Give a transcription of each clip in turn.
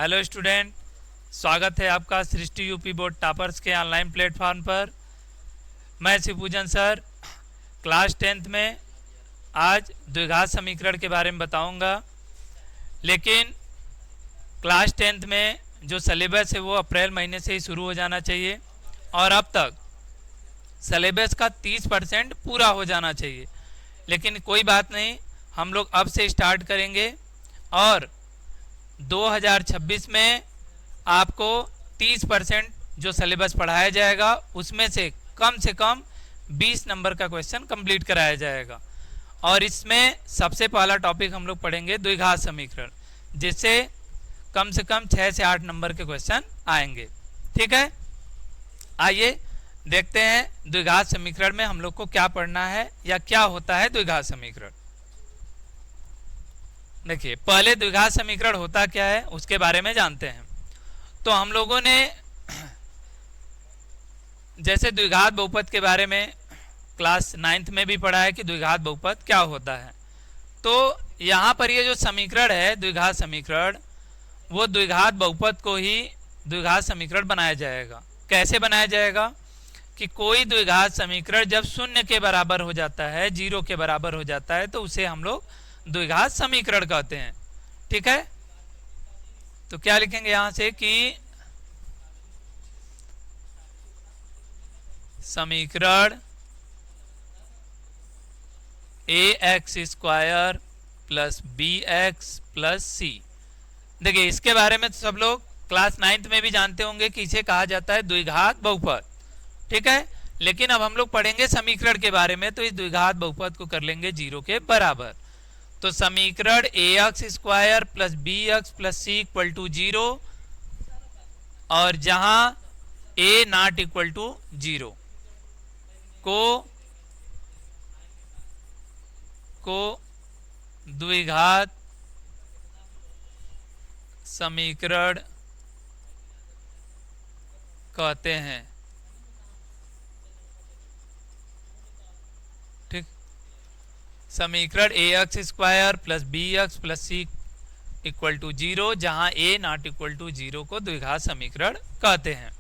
Hello student, स्वागत है आपका सृष्टि यूपी बोर्ड टॉपर्स के ऑनलाइन प्लेटफॉर्म पर। मैं शिवपूजन सर क्लास 10th में आज द्विघात समीकरण के बारे में बताऊंगा। लेकिन क्लास 10th में जो सिलेबस है वो अप्रैल महीने से ही शुरू हो जाना चाहिए और अब तक सिलेबस का 30% पूरा हो जाना चाहिए। लेकिन कोई बात नहीं, हम लोग अब से स्टार्ट करेंगे और 2026 में आपको 30% जो सिलेबस पढ़ाया जाएगा उसमें से कम 20 नंबर का क्वेश्चन कंप्लीट कराया जाएगा। और इसमें सबसे पहला टॉपिक हम लोग पढ़ेंगे द्विघात समीकरण, जिससे कम से कम 6 से 8 नंबर के क्वेश्चन आएंगे। ठीक है, आइए देखते हैं द्विघात समीकरण में हम लोग को क्या पढ़ना है या क्या होता है द्विघात समीकरण। देखिए, पहले द्विघात समीकरण होता क्या है उसके बारे में जानते हैं। तो हम लोगों ने जैसे द्विघात बहुपद के बारे में क्लास 9th में भी पढ़ा है कि द्विघात बहुपद क्या होता है। तो यहाँ पर ये जो समीकरण है द्विघात समीकरण, वो द्विघात बहुपद को ही द्विघात समीकरण बनाया जाएगा। कैसे बनाया जाएगा कि कोई द्विघात समीकरण जब 0 के बराबर हो जाता है, 0 के बराबर हो जाता है, तो उसे हम लोग द्विघात समीकरण कहते हैं। ठीक है, तो क्या लिखेंगे यहां से कि समीकरण ax² plus bx plus c। देखिए, इसके बारे में तो सब लोग क्लास 9th में भी जानते होंगे कि इसे कहा जाता है द्विघात बहुपद। ठीक है, लेकिन अब हम लोग पढ़ेंगे समीकरण के बारे में, तो इस द्विघात बहुपद को कर लेंगे 0 के बराबर। तो समीकरण ax² plus bx plus c equal to 0 और जहां a नॉट इक्वल टू 0 को द्विघात समीकरण कहते हैं। ठीक, समीकरण ax² plus bx plus c equal to 0 जहां a नॉट इक्वल टू 0 को द्विघात समीकरण कहते हैं।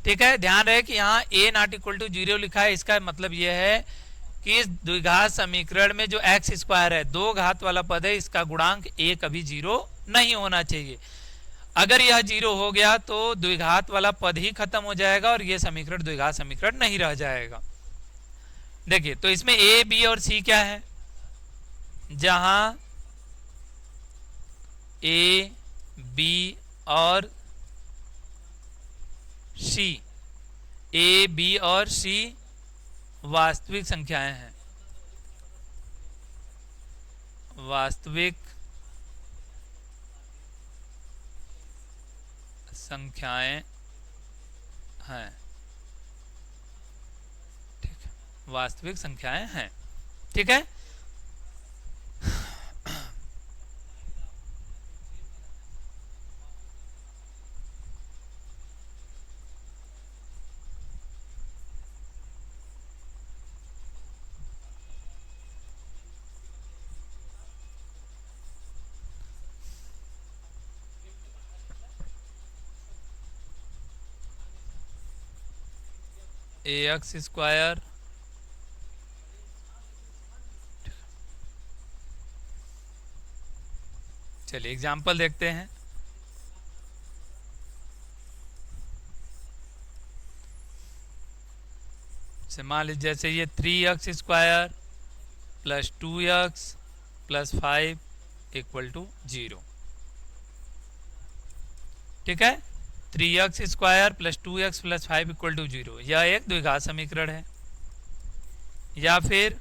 ठीक है, ध्यान रहे कि यहाँ a नॉट इक्वल टू 0 लिखा है, इसका मतलब यह है कि इस द्विघात समीकरण में जो x² है, दो घात वाला पद है, इसका गुणांक a कभी 0 नहीं होना चाहिए। अगर यह 0 हो गया तो द्विघात वाला पद ही खत्म हो जाएगा और यह समीकरण द्विघात समीकरण नहीं रह जाएगा। देखिए, तो इसमें a, b और c क्या है? जहां a, b और c, a, b और c वास्तविक संख्याएं हैं, वास्तविक संख्याएं हैं। ठीक है, वास्तविक संख्याएं हैं। ठीक है, ax²। चलिए एग्जाम्पल देखते हैं। मान लीजिए जैसे ये 3x² plus 2x plus 5 equal to 0। ठीक है, 3x² plus 2x plus 5 equal to 0, यह एक द्विघात समीकरण है। या फिर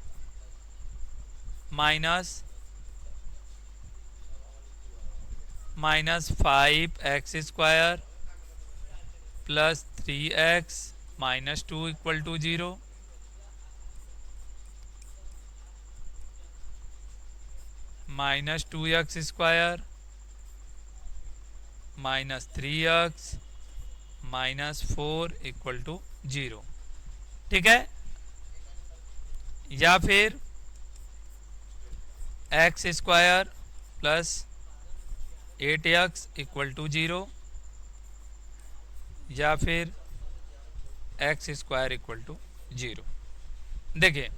-5x² plus 3x minus 2 equal to 0, -2x² minus 3x minus 4 equal to 0। ठीक है, या फिर x² plus 8x equal to 0 या फिर एक्स स्क्वायर इक्वल टू 0। देखिए,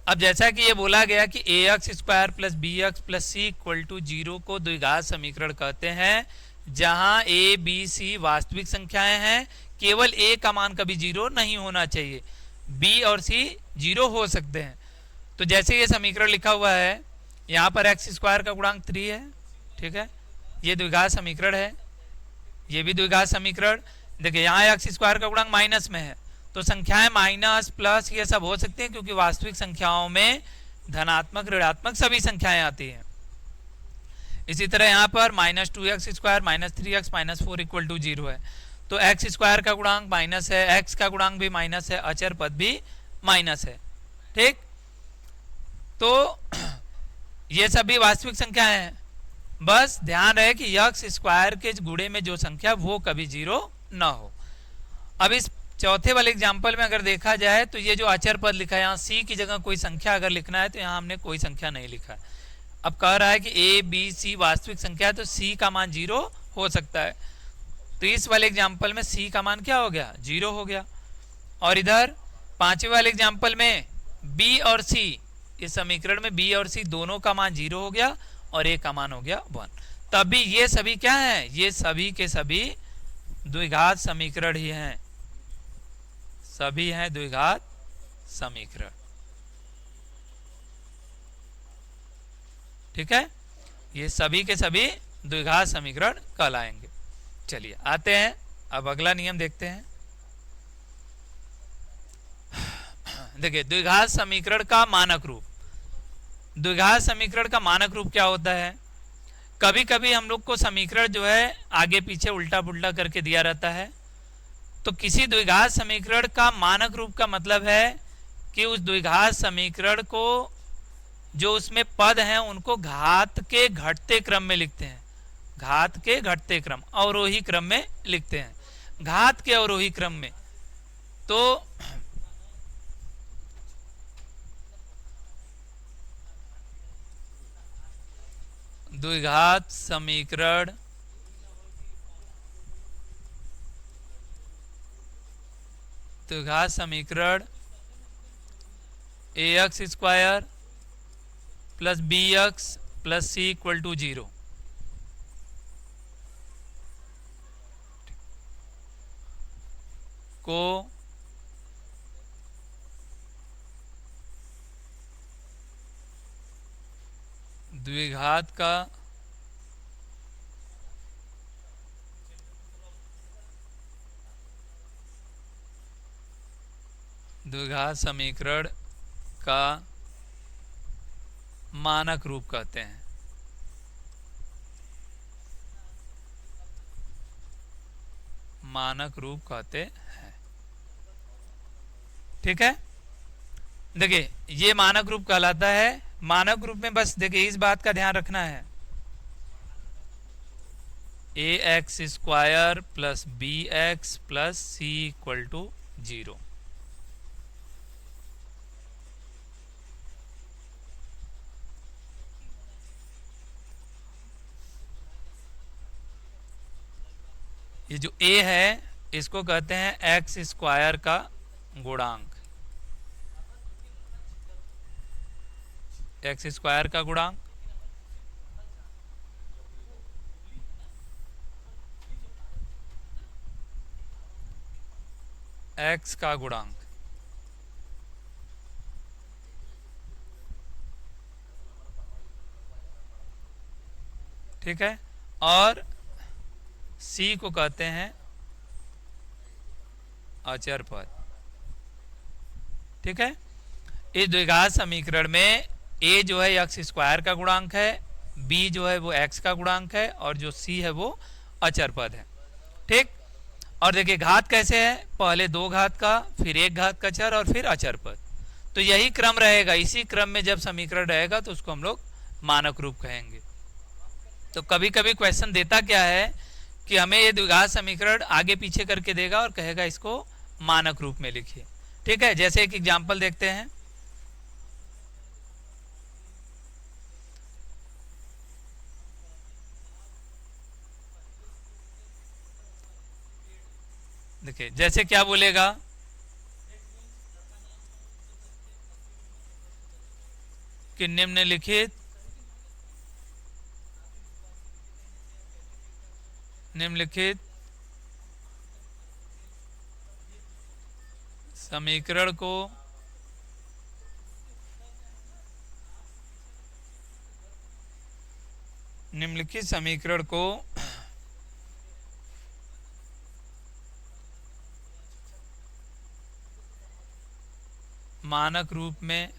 अब जैसा कि ये बोला गया कि A x square plus B x plus C equal to 0 को द्विघात समीकरण कहते हैं, जहां ए बी सी वास्तविक संख्याएं हैं, केवल ए का मान कभी 0 नहीं होना चाहिए, बी और सी 0 हो सकते हैं। तो जैसे ये समीकरण लिखा हुआ है, यहाँ पर एक्स स्क्वायर का गुणांक 3 है, ठीक है, ये द्विघात समीकरण है, ये भी द्विघात समीकरण। देखिए यहाँ एक्स स्क्वायर का गुणांक माइनस में है, तो संख्याएं माइनस प्लस ये सब हो सकती हैं, क्योंकि वास्तविक संख्याओं में धनात्मक ऋणात्मक सभी संख्याएं आती हैं। इसी तरह यहाँ पर -2x² -3x -4 इक्वल टू 0 है, तो एक्स स्क्वायर का गुणांक माइनस है, एक्स का गुणांक भी माइनस है, अचर पद भी माइनस है, ठीक। तो ये सभी वास्तविक संख्याएं हैं, बस ध्यान रहे कि एक्स स्क्वायर के गुणे में जो संख्या वो कभी 0 ना हो। अब इस चौथे वाले एग्जाम्पल में अगर देखा जाए तो ये जो अचर पद लिखा है, यहाँ सी की जगह कोई संख्या अगर लिखना है तो यहाँ हमने कोई संख्या नहीं लिखा है। अब कह रहा है कि ए बी सी वास्तविक संख्या है, तो सी का मान 0 हो सकता है, तो इस वाले एग्जाम्पल में सी का मान क्या हो गया, 0 हो गया। और इधर पांचवें वाले एग्जाम्पल में बी और सी, इस समीकरण में बी और सी दोनों का मान 0 हो गया और ए का मान हो गया 1। तभी ये सभी क्या है, ये सभी के सभी द्विघात समीकरण ही हैं, सभी हैं द्विघात समीकरण, ठीक है, ये सभी के सभी द्विघात समीकरण कहलाएंगे। चलिए आते हैं, अब अगला नियम देखते हैं। देखिए, द्विघात समीकरण का मानक रूप। द्विघात समीकरण का मानक रूप क्या होता है, कभी कभी हम लोग को समीकरण जो है आगे पीछे उल्टा पुल्टा करके दिया रहता है, तो किसी द्विघात समीकरण का मानक रूप का मतलब है कि उस द्विघात समीकरण को जो उसमें पद हैं उनको घात के घटते क्रम में लिखते हैं, घात के घटते क्रम, अवरोही क्रम में लिखते हैं, घात के अवरोही क्रम में। तो द्विघात समीकरण A x square plus B x plus C equal to 0 को द्विघात का द्विघात समीकरण का मानक रूप कहते हैं। मानक रूप कहते हैं, ठीक है। देखिए, ये मानक रूप कहलाता है। मानक रूप में बस देखिए इस बात का ध्यान रखना है, A x square plus B x plus C equal to 0। ये जो a है इसको कहते हैं एक्स स्क्वायर का गुणांक, एक्स स्क्वायर का गुणांक, एक्स का गुणांक, ठीक है। और सी को कहते हैं अचर पद, ठीक है। इस द्विघात समीकरण में ए जो है एक्स स्क्वायर का गुणांक है, बी जो है वो एक्स का गुणांक है, और जो सी है वो अचर पद है, ठीक। और देखिए घात कैसे है, पहले 2 घात का, फिर 1 घात का चर और फिर अचर पद, तो यही क्रम रहेगा। इसी क्रम में जब समीकरण रहेगा तो उसको हम लोग मानक रूप कहेंगे। तो कभी कभी क्वेश्चन देता क्या है कि हमें ये द्विघात समीकरण आगे पीछे करके देगा और कहेगा इसको मानक रूप में लिखिए, ठीक है। जैसे एक एग्जाम्पल देखते हैं, देखिए जैसे क्या बोलेगा कि निम्नलिखित समीकरण को मानक रूप में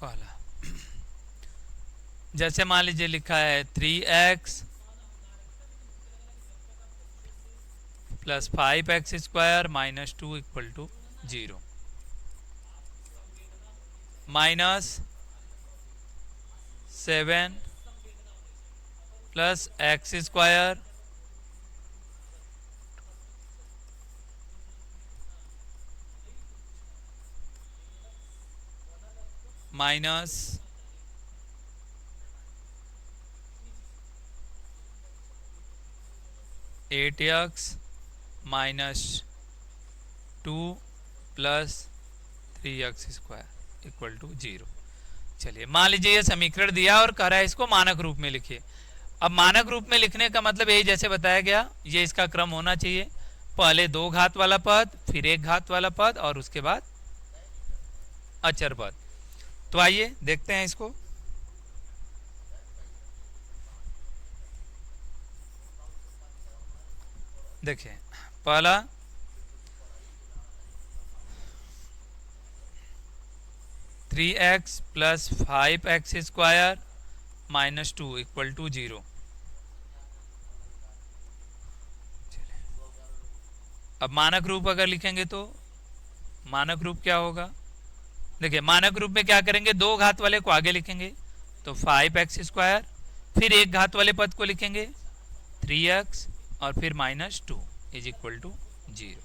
पहला, जैसे मान लीजिए लिखा है 3x plus 5x² minus 2 equal to 0, minus 7 plus x² minus 8x minus 2 plus 3x² equal to 0। चलिए मान लीजिए ये समीकरण दिया और कह रहा है इसको मानक रूप में लिखिए। अब मानक रूप में लिखने का मतलब यही जैसे बताया गया, ये इसका क्रम होना चाहिए, पहले 2 घात वाला पद, फिर 1 घात वाला पद और उसके बाद अचर पद। तो आइए देखते हैं इसको। देखिए पहला three x plus 5x² minus 2 equal to 0। अब मानक रूप अगर लिखेंगे तो मानक रूप क्या होगा, देखिए मानक रूप में क्या करेंगे, 2 घात वाले को आगे लिखेंगे तो 5x², फिर 1 घात वाले पद को लिखेंगे 3x और फिर माइनस 2 इज इक्वल टू 0।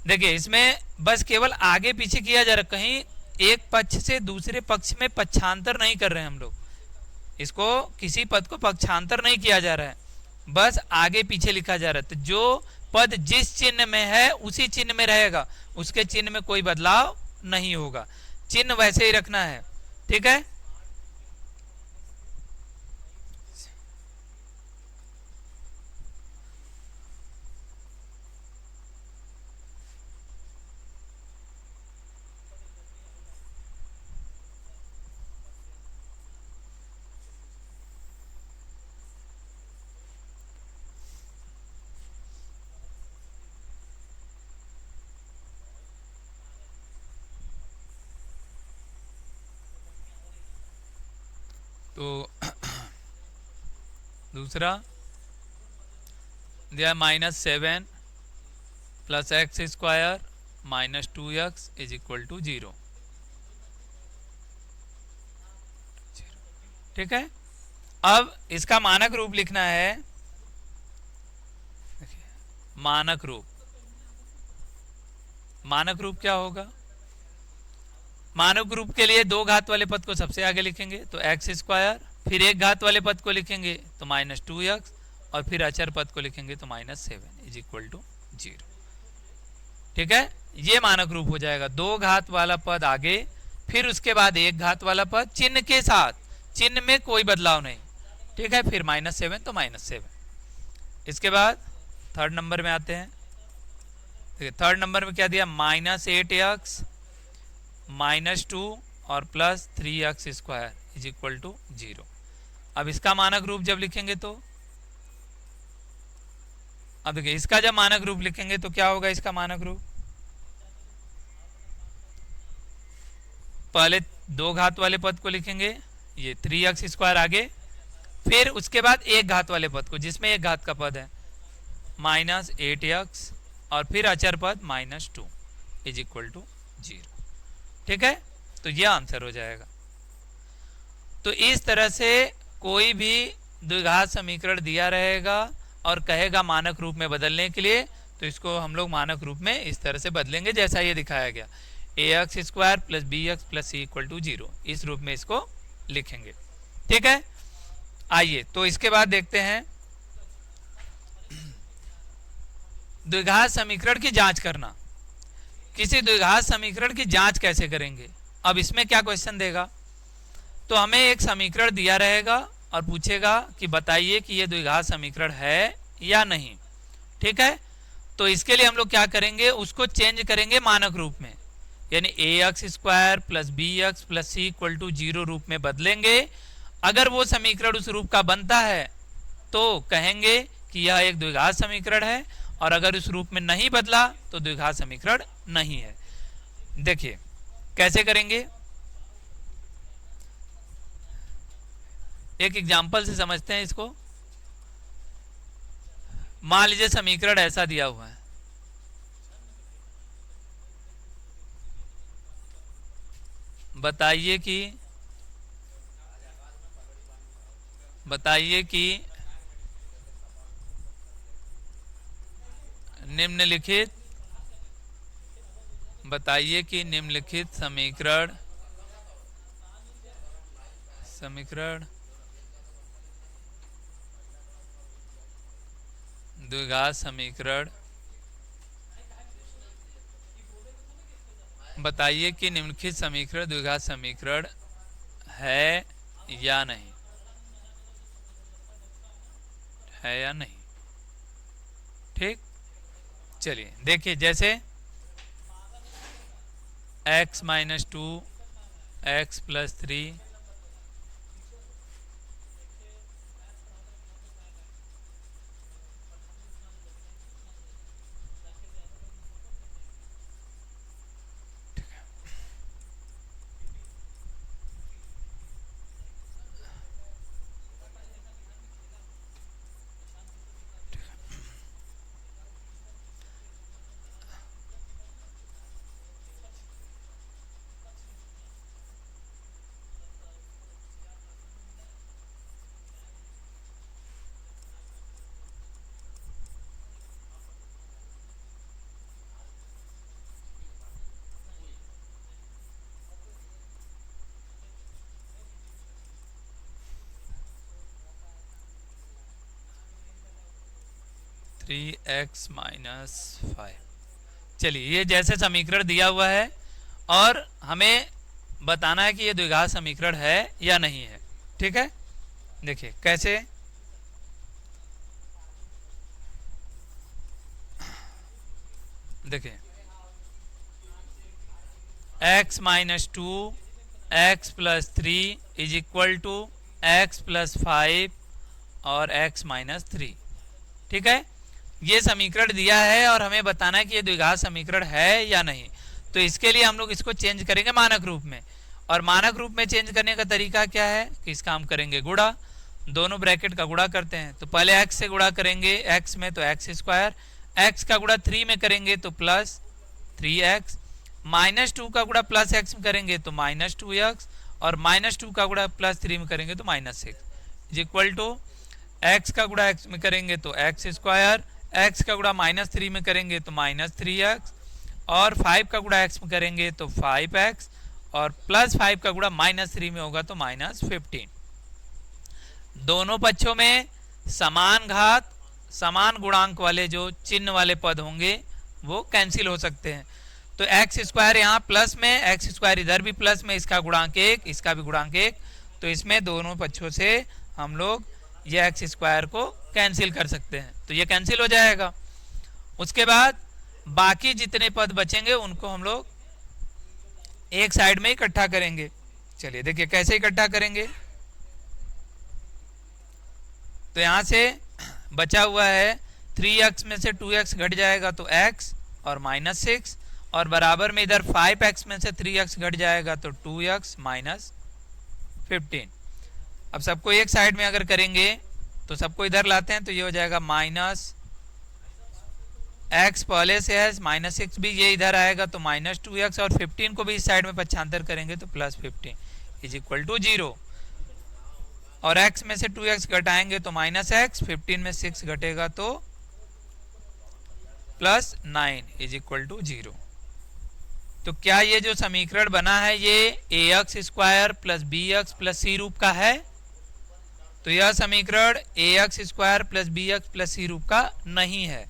देखिए इसमें बस केवल आगे पीछे किया जा रहा, कहीं एक पक्ष से दूसरे पक्ष में पक्षांतर नहीं कर रहे हैं हम लोग, इसको किसी पद को पक्षांतर नहीं किया जा रहा है, बस आगे पीछे लिखा जा रहा है। तो जो पद जिस चिन्ह में है उसी चिन्ह में रहेगा, उसके चिन्ह में कोई बदलाव नहीं होगा, चिन्ह वैसे ही रखना है, ठीक है। तो दूसरा दिया -7 plus x² minus 2x is equal to 0, ठीक है। अब इसका मानक रूप लिखना है, मानक रूप, मानक रूप क्या होगा, मानक रूप के लिए 2 घात वाले पद को सबसे आगे लिखेंगे तो x², फिर 1 घात वाले पद को लिखेंगे तो माइनस 2x और फिर अचर पद को लिखेंगे तो -7 इज इक्वल टू 0, ठीक है। ये मानक रूप हो जाएगा, 2 घात वाला पद आगे, फिर उसके बाद 1 घात वाला पद चिन्ह के साथ, चिन्ह में कोई बदलाव नहीं, ठीक है, फिर -7 तो -7। इसके बाद थर्ड नंबर में आते हैं, देखिए थर्ड नंबर में क्या दिया, -8x माइनस 2 और plus 3x² is equal to 0। अब इसका मानक रूप जब लिखेंगे तो, अब देखिए इसका जब मानक रूप लिखेंगे तो क्या होगा, इसका मानक रूप पहले 2 घात वाले पद को लिखेंगे, ये 3x² आगे, फिर उसके बाद 1 घात वाले पद को जिसमें 1 घात का पद है -8x और फिर अचर पद -2 इज इक्वल टू 0, ठीक है। तो यह आंसर हो जाएगा। तो इस तरह से कोई भी द्विघात समीकरण दिया रहेगा और कहेगा मानक रूप में बदलने के लिए, तो इसको हम लोग मानक रूप में इस तरह से बदलेंगे जैसा ये दिखाया गया, ax square plus B x plus C equal to 0, इस रूप में इसको लिखेंगे। ठीक है, आइए तो इसके बाद देखते हैं द्विघात समीकरण की जांच करना। किसी द्विघात समीकरण की जांच कैसे करेंगे? अब इसमें क्या क्वेश्चन देगा, तो हमें एक समीकरण दिया रहेगा और पूछेगा कि बताइए कि यह द्विघात समीकरण है या नहीं। ठीक है, तो इसके लिए हम लोग क्या करेंगे, उसको चेंज करेंगे मानक रूप में, यानी ax square plus B x plus C equal to 0 रूप में बदलेंगे। अगर वो समीकरण उस रूप का बनता है तो कहेंगे कि यह एक द्विघात समीकरण है, और अगर उस रूप में नहीं बदला तो द्विघात समीकरण नहीं है। देखिए कैसे करेंगे, एक एग्जाम्पल से समझते हैं इसको। मान लीजिए समीकरण ऐसा दिया हुआ है, बताइए कि निम्नलिखित समीकरण द्विघात समीकरण, बताइए कि निम्नलिखित समीकरण द्विघात समीकरण है या नहीं, ठीक। चलिए देखिए, जैसे x minus 2 x plus 3 3x minus 5। चलिए, ये जैसे समीकरण दिया हुआ है और हमें बताना है कि ये द्विघात समीकरण है या नहीं है। ठीक है, देखिए कैसे, देखिए x minus 2 x plus 3 is equal to x plus 5 और x माइनस 3। ठीक है, ये समीकरण दिया है और हमें बताना है कि ये द्विघात समीकरण है या नहीं। तो इसके लिए हम लोग इसको चेंज करेंगे मानक रूप में, और मानक रूप में चेंज करने का तरीका क्या है कि इसका हम करेंगे गुणा, दोनों ब्रैकेट का गुणा करते हैं। तो पहले x से गुणा करेंगे x में, तो x स्क्वायर, x का गुणा 3 में करेंगे तो प्लस 3x, माइनस 2 का गुणा प्लस x में करेंगे तो माइनस 2x, और माइनस 2 का गुणा प्लस 3 में करेंगे तो minus 6 is equal to x का गुणा x में करेंगे तो x स्क्वायर, x का गुणा माइनस 3 में करेंगे तो माइनस 3x, और 5 का गुणा x में करेंगे तो 5x, और प्लस 5 का गुणा माइनस 3 में होगा तो माइनस 15। दोनों पक्षों में समान घात समान गुणांक वाले जो चिन्ह वाले पद होंगे वो कैंसिल हो सकते हैं। तो एक्स स्क्वायर यहाँ प्लस में, एक्स स्क्वायर इधर भी प्लस में, इसका गुणांक 1 इसका भी गुणांक 1, तो इसमें दोनों पक्षों से हम लोग ये एक्स स्क्वायर को कैंसिल कर सकते हैं, तो ये कैंसिल हो जाएगा। उसके बाद बाकी जितने पद बचेंगे उनको हम लोग एक साइड में इकट्ठा करेंगे। चलिए देखिए कैसे इकट्ठा करेंगे, तो यहां से बचा हुआ है 3x में से 2x घट जाएगा तो x और माइनस 6, और बराबर में इधर 5x में से 3x घट जाएगा तो 2x माइनस 15। अब सबको एक साइड में अगर करेंगे तो सबको इधर लाते हैं तो ये हो जाएगा माइनस x पहले से है, माइनस 6 भी ये इधर आएगा तो माइनस 2x, और 15 को भी इस साइड में पक्षांतर करेंगे तो प्लस 15 इज इक्वल टू 0, और x में से 2x घटाएंगे तो माइनस x, 15 में 6 घटेगा तो प्लस 9 इज इक्वल टू 0। तो क्या ये जो समीकरण बना है ये A x square plus B x plus C रूप का है? तो यह समीकरण A x square plus B x plus C रूप का नहीं है।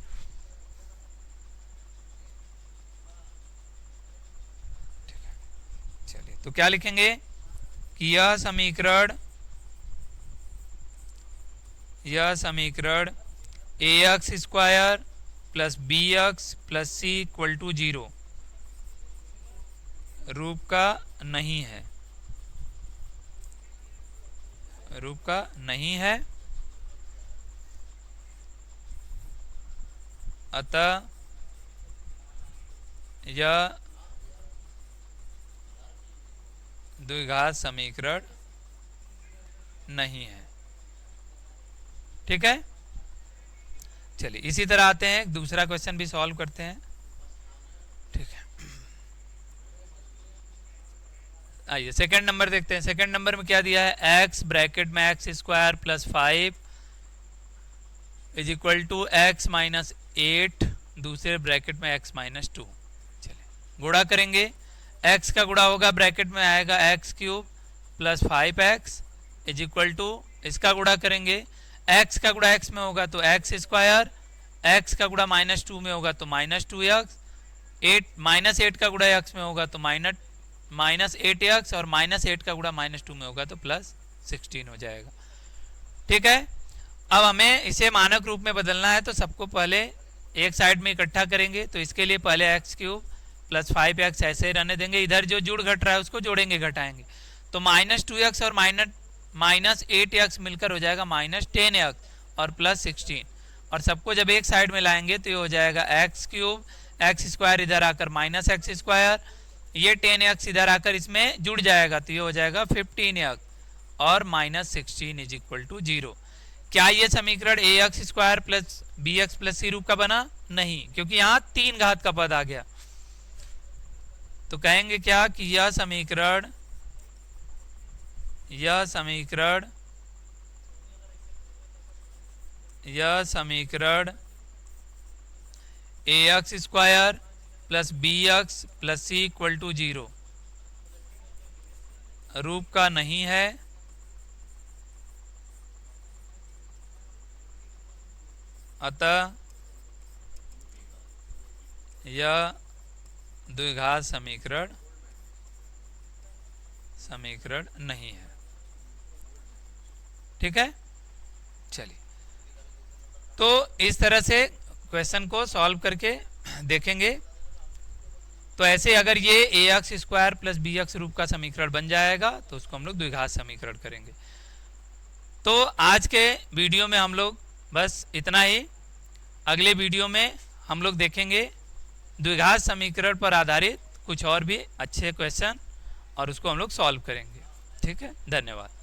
चलिए, तो क्या लिखेंगे कि यह समीकरण A x square plus B x plus C equal to 0 रूप का नहीं है, रूप का नहीं है। अतः यह द्विघात समीकरण नहीं है। ठीक है, चलिए इसी तरह आते हैं, दूसरा क्वेश्चन भी सॉल्व करते हैं। ठीक है, आइए सेकंड नंबर देखते हैं। सेकंड नंबर में क्या दिया है? x ब्रैकेट में x square plus 5 is equal to x minus 8 दूसरे ब्रैकेट में x माइनस 2। चलिए गुणा करेंगे, x का गुणा होगा ब्रैकेट में आएगा x cube plus 5x is equal to, इसका गुणा करेंगे, x का गुणा x में होगा तो एक्स स्क्वायर, x का गुणा माइनस 2 में होगा तो माइनस 2x, 8 माइनस 8 का गुणा x में होगा तो माइनस 8x और माइनस 8 का गुणा माइनस 2 में होगा तो प्लस 16 हो जाएगा। ठीक है, अब हमें इसे मानक रूप में बदलना है, तो सबको पहले एक साइड में इकट्ठा करेंगे। तो इसके लिए पहले एक्स क्यूब प्लस 5x ऐसे ही रहने देंगे, इधर जो जुड़ घट रहा है उसको जोड़ेंगे घटाएंगे, तो माइनस 2x और माइनस 8x मिलकर हो जाएगा माइनस 10x और प्लस 16, और सबको जब एक साइड में लाएंगे तो ये हो जाएगा एक्स क्यूब, एक्स स्क्वायर इधर आकर माइनस एक्स स्क्वायर, ये 10x इधर आकर इसमें जुड़ जाएगा तो ये हो जाएगा 15x और माइनस 16 इज इक्वल टू 0। क्या ये समीकरण A x square plus B x plus C रूप का बना? नहीं, क्योंकि यहाँ 3 घात का पद आ गया। तो कहेंगे क्या कि यह समीकरण A x square plus B x plus C equal to 0 रूप का नहीं है, अतः यह द्विघात समीकरण नहीं है। ठीक है, चलिए तो इस तरह से क्वेश्चन को सॉल्व करके देखेंगे। तो ऐसे अगर ये A x square plus B x रूप का समीकरण बन जाएगा तो उसको हम लोग द्विघात समीकरण करेंगे। तो आज के वीडियो में हम लोग बस इतना ही। अगले वीडियो में हम लोग देखेंगे द्विघात समीकरण पर आधारित कुछ और भी अच्छे क्वेश्चन और उसको हम लोग सॉल्व करेंगे। ठीक है, धन्यवाद।